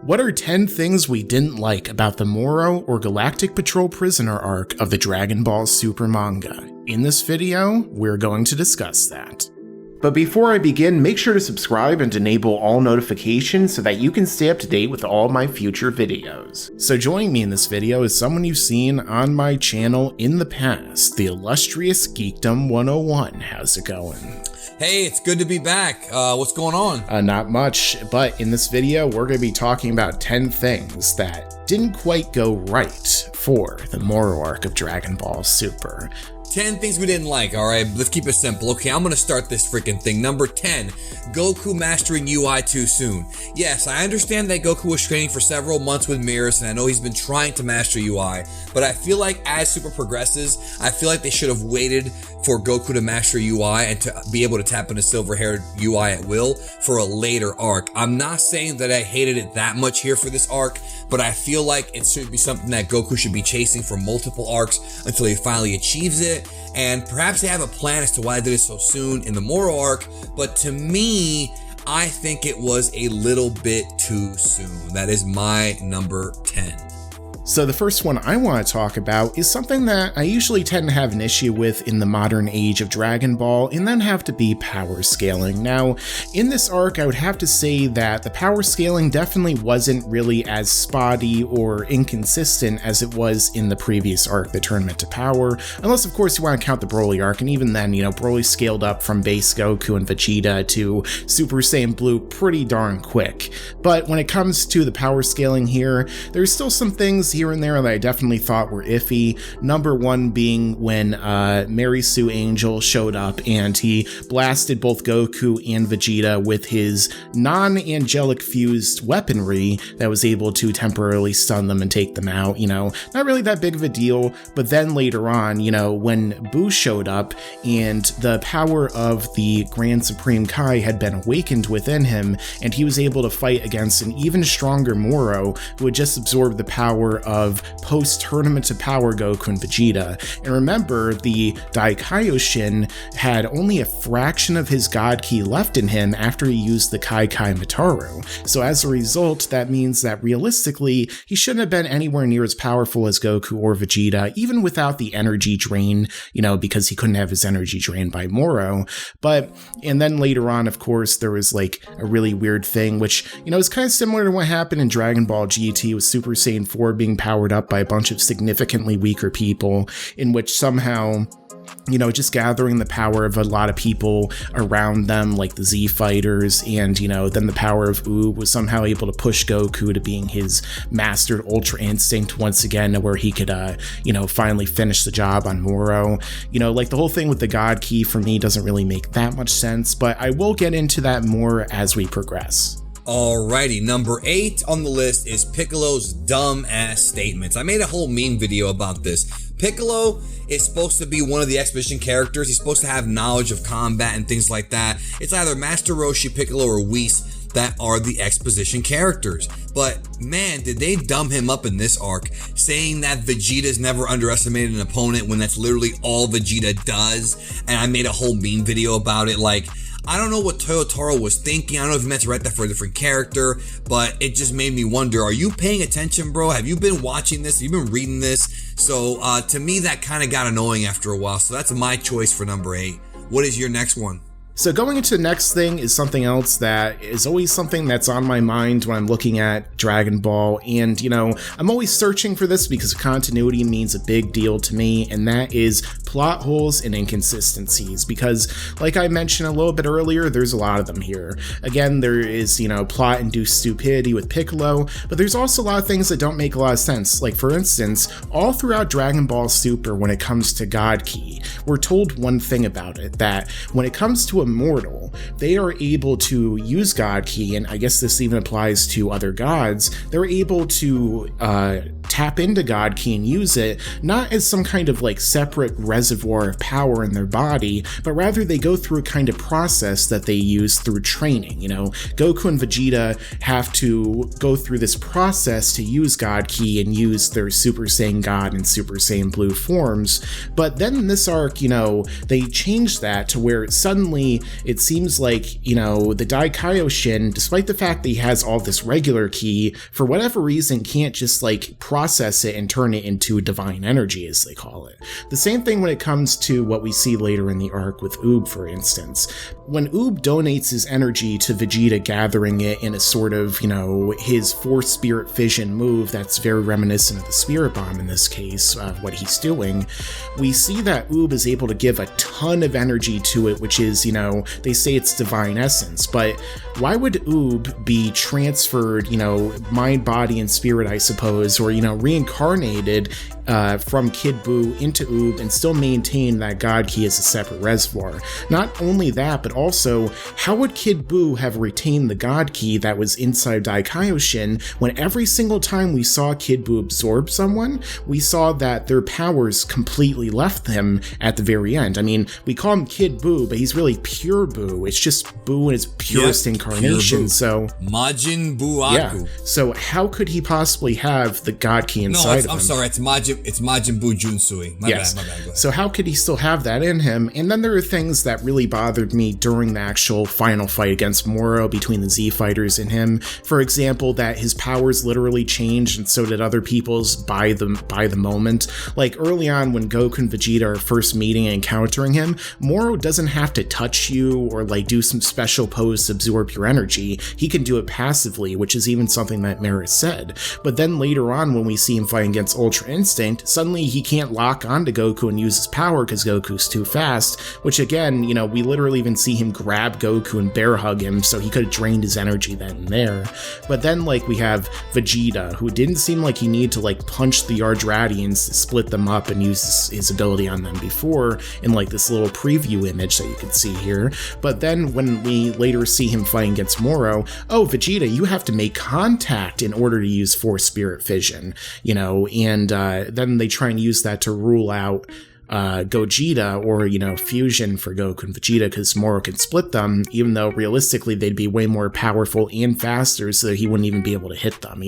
What are 10 things we didn't like about the Moro or Galactic Patrol Prisoner arc of the Dragon Ball Super manga? In this video, we're going to discuss that. But before I begin, make sure to subscribe and enable all notifications so that you can stay up to date with all my future videos. So joining me in this video is someone you've seen on my channel in the past, the illustrious Geekdom101. How's it going? Hey, it's good to be back. What's going on? Not much, but in this video, we're going to be talking about 10 things that didn't quite go right for the Moro arc of Dragon Ball Super. 10 things we didn't like, alright? Let's keep it simple. Okay, I'm gonna start this freaking thing. Number 10, Goku mastering UI too soon. Yes, I understand that Goku was training for several months with mirrors, and I know he's been trying to master UI, but I feel like as Super progresses, I feel like they should have waited for Goku to master UI and to be able to tap into silver-haired UI at will for a later arc. I'm not saying that I hated it that much here for this arc, but I feel like it should be something that Goku should be chasing for multiple arcs until he finally achieves it. And perhaps they have a plan as to why they did it so soon in the Moro arc, but to me, I think it was a little bit too soon. That is my number 10. So the first one I want to talk about is something that I usually tend to have an issue with in the modern age of Dragon Ball, and then have to be power scaling. Now, in this arc, I would have to say that the power scaling definitely wasn't really as spotty or inconsistent as it was in the previous arc, the Tournament to Power, unless of course you want to count the Broly arc, and even then, Broly scaled up from base Goku and Vegeta to Super Saiyan Blue pretty darn quick. But when it comes to the power scaling here, there's still some things here and there that I definitely thought were iffy. Number one being when Mary Sue Angel showed up and he blasted both Goku and Vegeta with his non-angelic fused weaponry that was able to temporarily stun them and take them out. Not really that big of a deal, but then later on, when Buu showed up and the power of the Grand Supreme Kai had been awakened within him, and he was able to fight against an even stronger Moro who had just absorbed the power of post-Tournament to Power Goku and Vegeta. And remember, the Daikaioshin had only a fraction of his God Ki left in him after he used the Kai Kai Mitaru. So as a result, that means that realistically, he shouldn't have been anywhere near as powerful as Goku or Vegeta, even without the energy drain, because he couldn't have his energy drained by Moro. And then later on, of course, there was like a really weird thing, which, is kind of similar to what happened in Dragon Ball GT with Super Saiyan 4 being powered up by a bunch of significantly weaker people, in which somehow, just gathering the power of a lot of people around them, like the Z fighters, and, then the power of U was somehow able to push Goku to being his mastered Ultra Instinct once again, where he could, finally finish the job on Moro. Like the whole thing with the God Ki for me doesn't really make that much sense, but I will get into that more as we progress. Alrighty, number 8 on the list is Piccolo's dumb-ass statements. I made a whole meme video about this. Piccolo is supposed to be one of the exposition characters. He's supposed to have knowledge of combat and things like that. It's either Master Roshi, Piccolo, or Whis that are the exposition characters. But man, did they dumb him up in this arc, saying that Vegeta's never underestimated an opponent when that's literally all Vegeta does. And I made a whole meme video about it. Like, I don't know what Toyotaro was thinking. I don't know if he meant to write that for a different character, but it just made me wonder, are you paying attention, bro? Have you been watching this? Have you been reading this? So to me, that kind of got annoying after a while. So that's my choice for number 8. What is your next one? So going into the next thing is something else that is always something that's on my mind when I'm looking at Dragon Ball, and I'm always searching for this because continuity means a big deal to me, and that is plot holes and inconsistencies, because like I mentioned a little bit earlier, there's a lot of them here. Again, there is, plot-induced stupidity with Piccolo, but there's also a lot of things that don't make a lot of sense. Like for instance, all throughout Dragon Ball Super, when it comes to God Ki, we're told one thing about it, that when it comes to a mortal, they are able to use God Ki, and I guess this even applies to other gods, they're able to tap into God Ki and use it, not as some kind of like separate reservoir of power in their body, but rather they go through a kind of process that they use through training. Goku and Vegeta have to go through this process to use God Ki and use their Super Saiyan God and Super Saiyan Blue forms, but then in this arc, they changed that to where suddenly me, it seems like, the Daikaioshin, despite the fact that he has all this regular ki, for whatever reason can't just process it and turn it into divine energy, as they call it. The same thing when it comes to what we see later in the arc with Oob, for instance. When Oob donates his energy to Vegeta, gathering it in a sort of, his Force Spirit Fission move that's very reminiscent of the Spirit Bomb in this case, what he's doing, we see that Oob is able to give a ton of energy to it, which is, they say it's divine essence, but why would Oob be transferred, mind, body, and spirit, I suppose, or, reincarnated from Kid Buu into Oob and still maintain that God Ki as a separate reservoir? Not only that, but also, how would Kid Buu have retained the God Ki that was inside Daikaioshin when every single time we saw Kid Buu absorb someone, we saw that their powers completely left him at the very end? I mean, we call him Kid Buu, but he's really pure Buu. It's just Buu in his purest incarnation. So Majin Buu Aku. Yeah. So how could he possibly have the God Ki inside of him? I'm sorry, it's Majin Buu Junsui. My bad. Go ahead. So how could he still have that in him? And then there are things that really bothered me during the actual final fight against Moro between the Z fighters and him. For example, that his powers literally changed, and so did other people's by the moment. Like early on when Goku and Vegeta are first meeting and encountering him, Moro doesn't have to touch you or do some special pose to absorb your energy. He can do it passively, which is even something that Maris said. But then later on when we see him fighting against Ultra Instinct, suddenly he can't lock onto Goku and use his power because Goku's too fast, which again, we literally even see him grab Goku and bear hug him, so he could have drained his energy then and there. But then we have Vegeta, who didn't seem like he needed to punch the Yardratians to split them up and use his ability on them before in this little preview image that you can see here. But then when we later see him fighting against Moro, Vegeta, you have to make contact in order to use Force Spirit Fission, and then they try and use that to rule out Gogeta, or fusion for Goku and Vegeta, because Moro can split them, even though realistically they'd be way more powerful and faster, so he wouldn't even be able to hit them,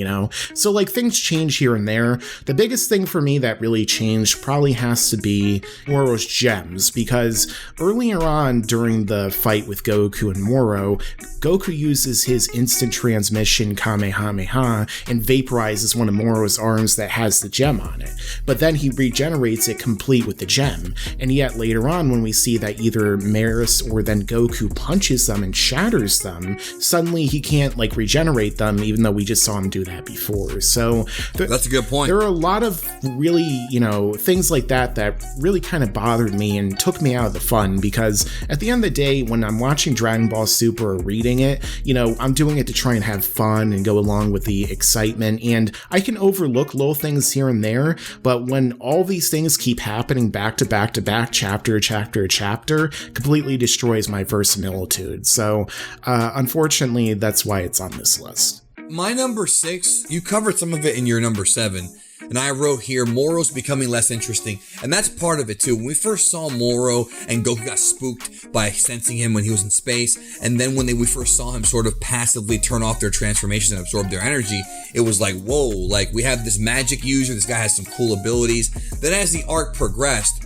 so things change here and there. The biggest thing for me that really changed probably has to be Moro's gems, because earlier on during the fight with Goku and Moro, Goku uses his instant transmission Kamehameha and vaporizes one of Moro's arms that has the gem on it, but then he regenerates it complete with the gem. And yet later on when we see that either Maris or then Goku punches them and shatters them, suddenly he can't regenerate them, even though we just saw him do that before. So that's a good point. There are a lot of really things like that really kind of bothered me and took me out of the fun, because at the end of the day when I'm watching Dragon Ball Super or reading it, I'm doing it to try and have fun and go along with the excitement, and I can overlook little things here and there, but when all these things keep happening back to back to back, chapter to chapter, completely destroys my verisimilitude. So unfortunately, that's why it's on this list. My number 6, you covered some of it in your number 7. And I wrote here, Moro's becoming less interesting. And that's part of it too. When we first saw Moro and Goku got spooked by sensing him when he was in space, and then when we first saw him sort of passively turn off their transformations and absorb their energy, it was whoa, we have this magic user, this guy has some cool abilities. Then as the arc progressed,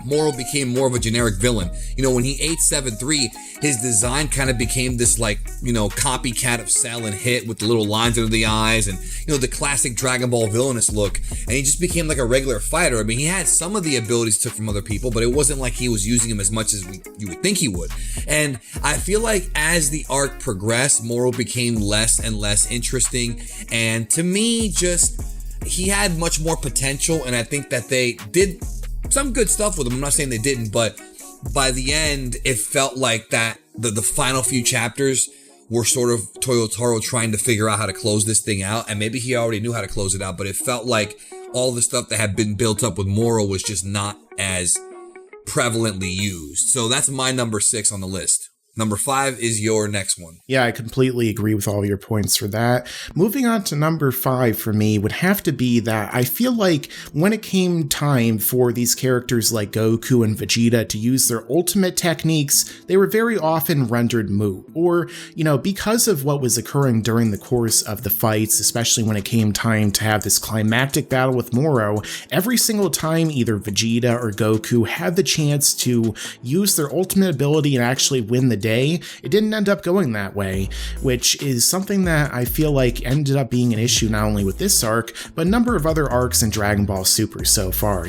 Moro became more of a generic villain. When he ate 7-3, his design kind of became this copycat of Cell and Hit with the little lines under the eyes and, the classic Dragon Ball villainous look. And he just became a regular fighter. I mean, he had some of the abilities took from other people, but it wasn't like he was using them as much as you would think he would. And I feel like as the arc progressed, Moro became less and less interesting. And to me, he had much more potential. And I think that they did some good stuff with him. I'm not saying they didn't, but by the end, it felt like that the final few chapters were sort of Toyotaro trying to figure out how to close this thing out. And maybe he already knew how to close it out, but it felt like all the stuff that had been built up with Moro was just not as prevalently used. So that's my number 6 on the list. Number 5 is your next one. Yeah, I completely agree with all your points for that. Moving on to number 5 for me would have to be that I feel like when it came time for these characters like Goku and Vegeta to use their ultimate techniques, they were very often rendered moot. Or, because of what was occurring during the course of the fights, especially when it came time to have this climactic battle with Moro, every single time either Vegeta or Goku had the chance to use their ultimate ability and actually win the day, it didn't end up going that way, which is something that I feel like ended up being an issue not only with this arc, but a number of other arcs in Dragon Ball Super so far.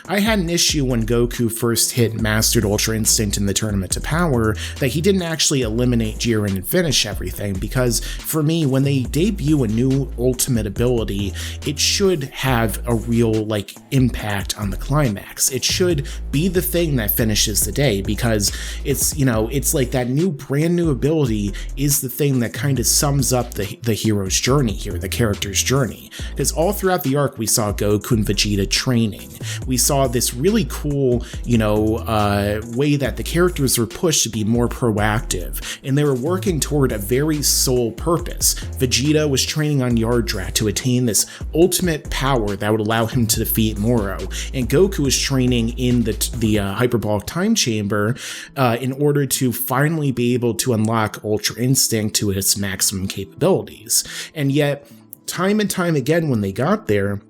I had an issue when Goku first hit Mastered Ultra Instinct in the Tournament to Power that he didn't actually eliminate Jiren and finish everything, because for me, when they debut a new ultimate ability, it should have a real impact on the climax. It should be the thing that finishes the day, because it's like that brand new ability is the thing that kind of sums up the hero's journey here, the character's journey. Because all throughout the arc, we saw Goku and Vegeta training. We saw this really cool, way that the characters were pushed to be more proactive, and they were working toward a very sole purpose. Vegeta was training on Yardrat to attain this ultimate power that would allow him to defeat Moro, and Goku was training in the hyperbolic time chamber in order to finally be able to unlock Ultra Instinct to its maximum capabilities. And yet, time and time again, when they got there,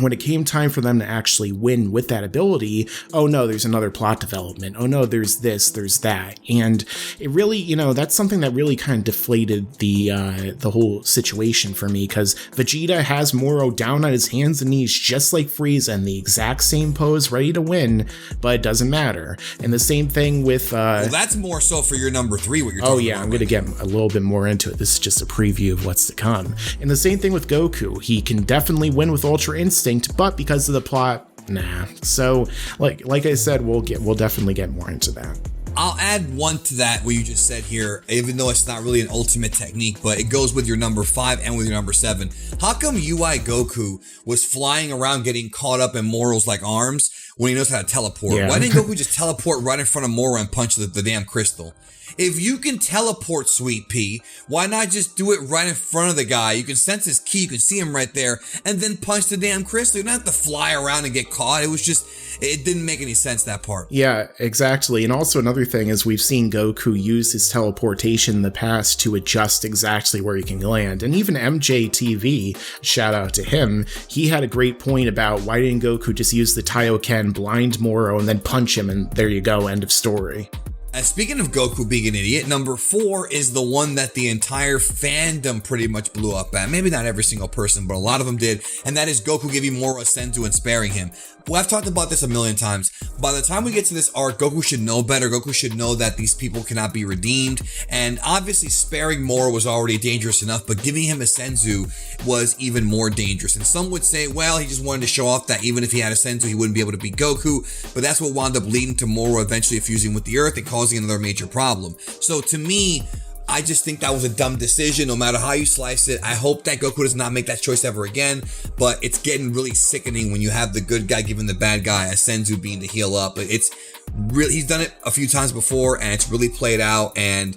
when it came time for them to actually win with that ability, oh no, there's another plot development. Oh no, there's this, there's that. And it really, that's something that really kind of deflated the whole situation for me, because Vegeta has Moro down on his hands and knees just like Frieza in the exact same pose, ready to win, but it doesn't matter. And the same thing with... well, that's more so for your number 3, what you're talking about. Oh yeah, I'm going to get a little bit more into it. This is just a preview of what's to come. And the same thing with Goku. He can definitely win with Ultra Instinct, but because of the plot, nah. So, like I said, we'll definitely get more into that. I'll add one to that, what you just said here, even though it's not really an ultimate technique, but it goes with your number 5 and with your number 7. How come UI Goku was flying around getting caught up in Moro's arms when he knows how to teleport? Yeah. Why didn't Goku just teleport right in front of Moro and punch the damn crystal? If you can teleport, Sweet Pea, why not just do it right in front of the guy? You can sense his ki, you can see him right there, and then punch the damn crystal. You don't have to fly around and get caught. It didn't make any sense, that part. Yeah, exactly. And also another thing is we've seen Goku use his teleportation in the past to adjust exactly where he can land. And even MJTV, shout out to him, he had a great point about why didn't Goku just use the Taioken, blind Moro, and then punch him, and there you go, end of story. And speaking of Goku being an idiot, number 4 is the one that the entire fandom pretty much blew up at. Maybe not every single person, but a lot of them did. And that is Goku giving Moro a Senzu and sparing him. Well, I've talked about this a million times. By the time we get to this arc, Goku should know better. Goku should know that these people cannot be redeemed. And obviously sparing Moro was already dangerous enough, but giving him a Senzu was even more dangerous. And some would say, well, he just wanted to show off that even if he had a Senzu, he wouldn't be able to beat Goku. But that's what wound up leading to Moro eventually fusing with the Earth and causing another major problem. So to me, I just think that was a dumb decision, no matter how you slice it. I hope that Goku does not make that choice ever again, but it's getting really sickening when you have the good guy giving the bad guy a Senzu bean to heal up. It's really, he's done it a few times before, and it's really played out, and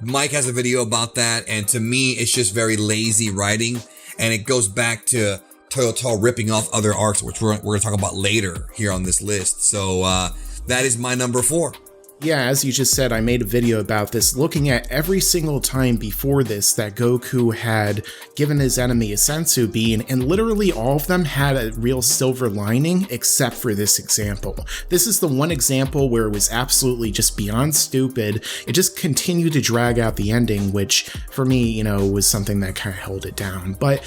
Mike has a video about that, and to me, it's just very lazy writing, and it goes back to Toyoto ripping off other arcs, which we're going to talk about later here on this list. So that is my number 4. Yeah, as you just said, I made a video about this, looking at every single time before this that Goku had given his enemy a Senzu bean, and literally all of them had a real silver lining, except for this example. This is the one example where it was absolutely just beyond stupid. It just continued to drag out the ending, which for me, was something that kind of held it down. But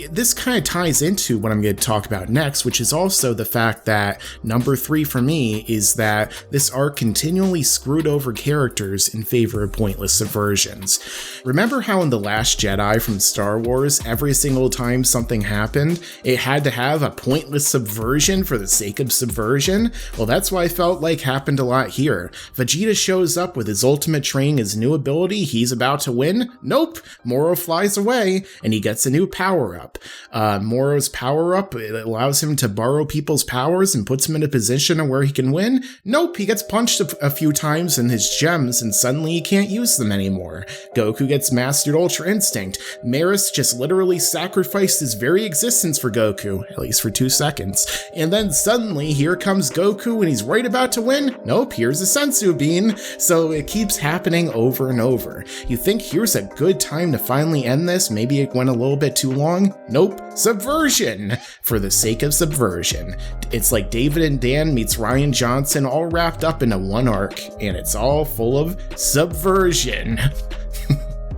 this kind of ties into what I'm going to talk about next, which is also the fact that number 3 for me is that this arc continually screwed over characters in favor of pointless subversions. Remember how in The Last Jedi from Star Wars, every single time something happened, it had to have a pointless subversion for the sake of subversion? Well, that's what I felt like happened a lot here. Vegeta shows up with his ultimate training, his new ability, he's about to win? Nope! Moro flies away, and he gets a new power-up. Moro's power-up, it allows him to borrow people's powers and puts him in a position where he can win? Nope, he gets punched a few times in his gems and suddenly he can't use them anymore. Goku gets mastered Ultra Instinct. Maris just literally sacrificed his very existence for Goku, at least for 2 seconds. And then suddenly here comes Goku and he's right about to win. Nope, here's a Senzu Bean. So it keeps happening over and over. You think here's a good time to finally end this? Maybe it went a little bit too long? Nope, subversion for the sake of subversion. It's like David and Dan meets Ryan Johnson all wrapped up into one arc, and it's all full of subversion.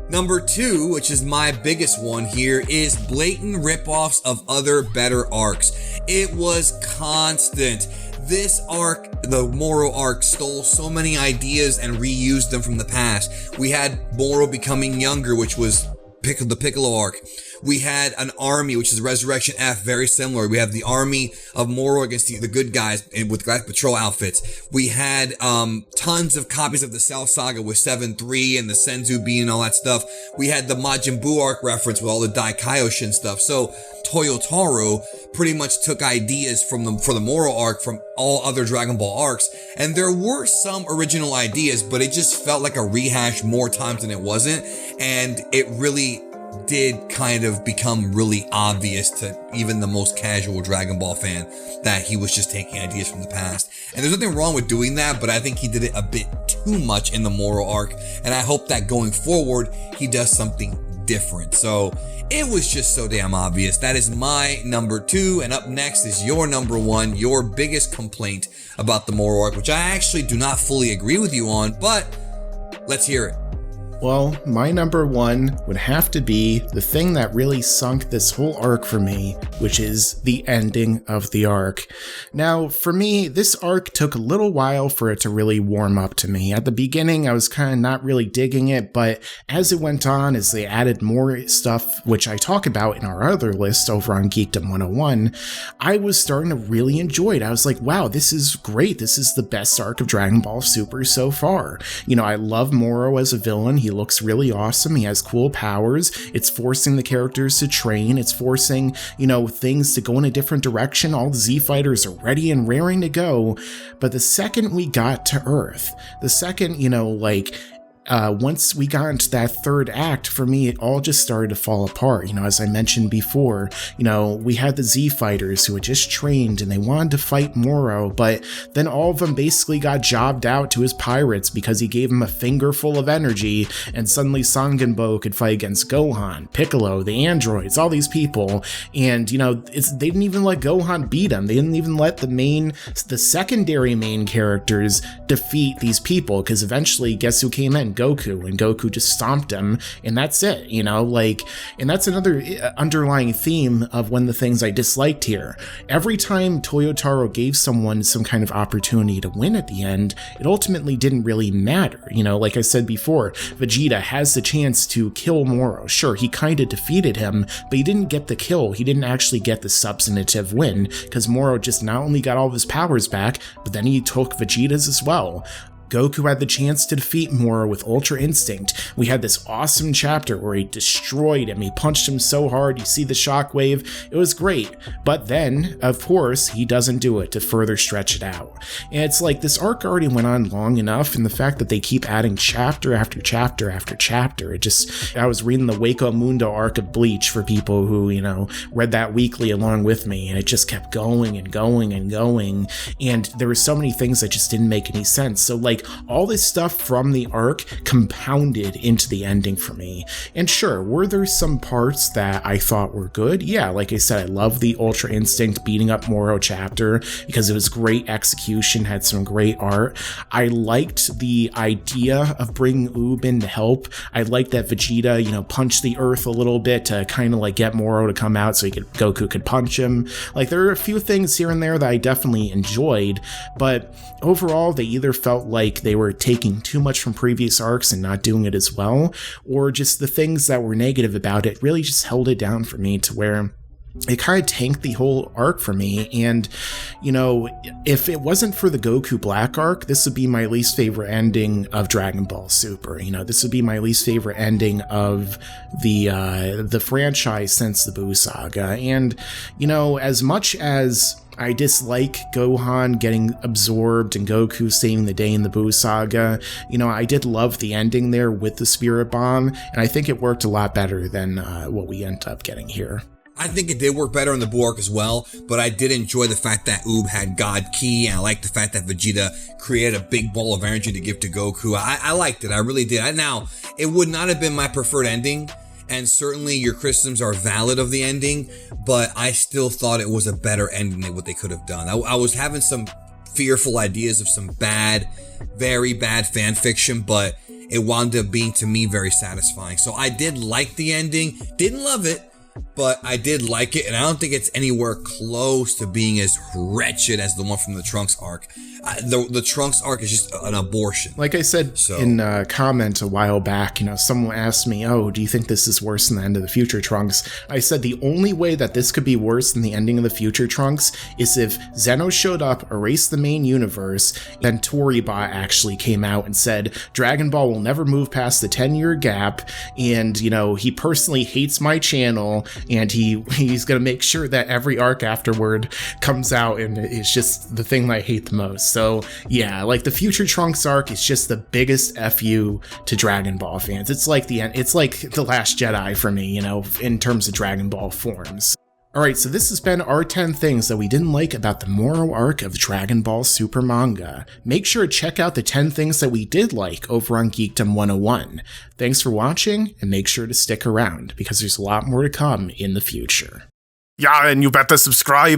Number 2, which is my biggest one here, is blatant ripoffs of other better arcs. It was constant. This arc, the Moro arc, stole so many ideas and reused them from the past. We had Moro becoming younger, which was the Piccolo arc. We had an army, which is Resurrection F, very similar. We have the army of Moro against the good guys with Galactic Patrol outfits. We had tons of copies of the Cell Saga with 7-3 and the Senzu Bean and all that stuff. We had the Majin Buu arc reference with all the Dai Kaioshin stuff. So Toyotaro pretty much took ideas for the Moro arc from all other Dragon Ball arcs, and there were some original ideas, but it just felt like a rehash more times than it wasn't, and it really did kind of become really obvious to even the most casual Dragon Ball fan that he was just taking ideas from the past. And there's nothing wrong with doing that, but I think he did it a bit too much in the Moro arc, and I hope that going forward he does something different. So it was just so damn obvious. That is my number 2, and up next is your number 1, your biggest complaint about the Moro arc, which I actually do not fully agree with you on, but let's hear it. Well, my number 1 would have to be the thing that really sunk this whole arc for me, which is the ending of the arc. Now, for me, this arc took a little while for it to really warm up to me. At the beginning, I was kind of not really digging it, but as it went on, as they added more stuff, which I talk about in our other list over on Geekdom101, I was starting to really enjoy it. I was like, wow, this is great. This is the best arc of Dragon Ball Super so far. You know, I love Moro as a villain. He looks really awesome. He has cool powers. It's forcing the characters to train. It's forcing, things to go in a different direction. All the Z fighters are ready and raring to go. But the second we got to Earth, the second, once we got into that third act, for me, it all just started to fall apart. As I mentioned before, we had the Z fighters who had just trained and they wanted to fight Moro, but then all of them basically got jobbed out to his pirates because he gave them a finger full of energy, and suddenly Sangenbo could fight against Gohan, Piccolo, the androids, all these people, and, they didn't even let Gohan beat him. They didn't even let the secondary main characters defeat these people, because eventually, guess who came in? Goku, and Goku just stomped him, and that's it, and that's another underlying theme of one of the things I disliked here. Every time Toyotaro gave someone some kind of opportunity to win at the end, it ultimately didn't really matter. Like I said before, Vegeta has the chance to kill Moro. Sure, he kind of defeated him, but he didn't get the kill. He didn't actually get the substantive win, because Moro just not only got all of his powers back, but then he took Vegeta's as well. Goku had the chance to defeat Moro with Ultra Instinct. We had this awesome chapter where he destroyed him. He punched him so hard, you see the shockwave. It was great. But then, of course, he doesn't do it to further stretch it out. And it's like this arc already went on long enough, and the fact that they keep adding chapter after chapter after chapter, I was reading the Waco Mundo arc of Bleach for people who, read that weekly along with me, and it just kept going and going and going. And there were so many things that just didn't make any sense. So, all this stuff from the arc compounded into the ending for me. And sure, were there some parts that I thought were good? Yeah, like I said, I love the Ultra Instinct beating up Moro chapter because it was great execution, had some great art. I liked the idea of bringing Oob in to help. I liked that Vegeta, punched the earth a little bit to kind of get Moro to come out so Goku could punch him. There are a few things here and there that I definitely enjoyed, but overall, they either felt like they were taking too much from previous arcs and not doing it as well, or just the things that were negative about it really just held it down for me to where it kind of tanked the whole arc for me. And, if it wasn't for the Goku Black arc, this would be my least favorite ending of Dragon Ball Super. This would be my least favorite ending of the franchise since the Buu Saga. And, as much as I dislike Gohan getting absorbed and Goku saving the day in the Buu saga. You know, I did love the ending there with the Spirit Bomb, and I think it worked a lot better than what we end up getting here. I think it did work better in the Buu arc as well, but I did enjoy the fact that Oob had God Ki, and I liked the fact that Vegeta created a big ball of energy to give to Goku. I liked it. I really did. Now, it would not have been my preferred ending, and certainly your criticisms are valid of the ending, but I still thought it was a better ending than what they could have done. I was having some fearful ideas of some bad, very bad fan fiction, but it wound up being, to me, very satisfying. So I did like the ending. Didn't love it, but I did like it, and I don't think it's anywhere close to being as wretched as the one from the Trunks arc. The Trunks arc is just an abortion. Like I said in a comment a while back, someone asked me, oh, do you think this is worse than the end of the Future Trunks? I said the only way that this could be worse than the ending of the Future Trunks is if Zeno showed up, erased the main universe, then Toribot actually came out and said, Dragon Ball will never move past the 10-year gap, and, he personally hates my channel, and he's going to make sure that every arc afterward comes out, and it's just the thing that I hate the most. So yeah, like the Future Trunks arc is just the biggest FU to Dragon Ball fans. It's like the Last Jedi for me, in terms of Dragon Ball forms. Alright, so this has been our 10 things that we didn't like about the Moro arc of Dragon Ball Super Manga. Make sure to check out the 10 things that we did like over on Geekdom101. Thanks for watching, and make sure to stick around, because there's a lot more to come in the future. Yeah, and you better subscribe.